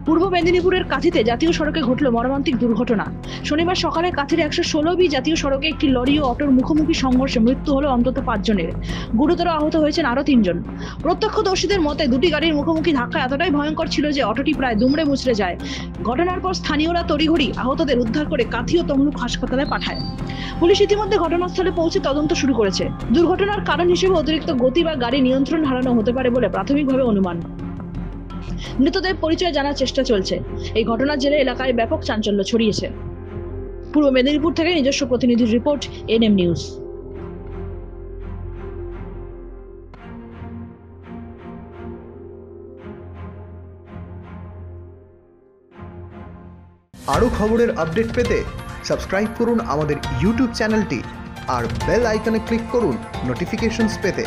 পূর্ব মেদিনীপুরের কাঁথিতে জাতীয় সড়কে ঘটল মর্মান্তিক দুর্ঘটনা। শনিবার সকালে কাঁথির 116B জাতীয় সড়কে একটি লরি ও অটোর মুখোমুখি সংঘর্ষে মৃত্যু হলো অন্তত 5 জনের। গুরুতর আহত হয়েছেন আরো 3 জন। প্রত্যক্ষদর্শীদের মতে দুটি গাড়ির মুখোমুখি ধাক্কা এতটাই ভয়ঙ্কর ছিল যে অটোটি প্রায় দুমড়ে মুচড়ে যায়। ঘটনার পর স্থানীয়রা তড়িঘড়ি আহতদের উদ্ধার করে কাঁথি ও তমলুক হাসপাতালে পাঠায়। পুলিশ ইতিমধ্যে ঘটনাস্থলে পৌঁছে তদন্ত শুরু করেছে। দুর্ঘটনার কারণ হিসেবে অতিরিক্ত গতি বা গাড়ি নিয়ন্ত্রণ হারানো হতে পারে বলে প্রাথমিকভাবে অনুমান। মৃতদের পরিচয় জানার চেষ্টা চলছে। এই ঘটনার জেরে এলাকায় ব্যাপক চাঞ্চল্য ছড়িয়েছে। পূর্ব মেদিনীপুর থেকে নিজস্ব প্রতিনিধির রিপোর্ট, এনএম নিউজ। আরও খবরের আপডেট পেতে সাবস্ক্রাইব করুন আমাদের ইউটিউব চ্যানেলটি আর বেল আইকনে ক্লিক করুন নোটিফিকেশনস পেতে।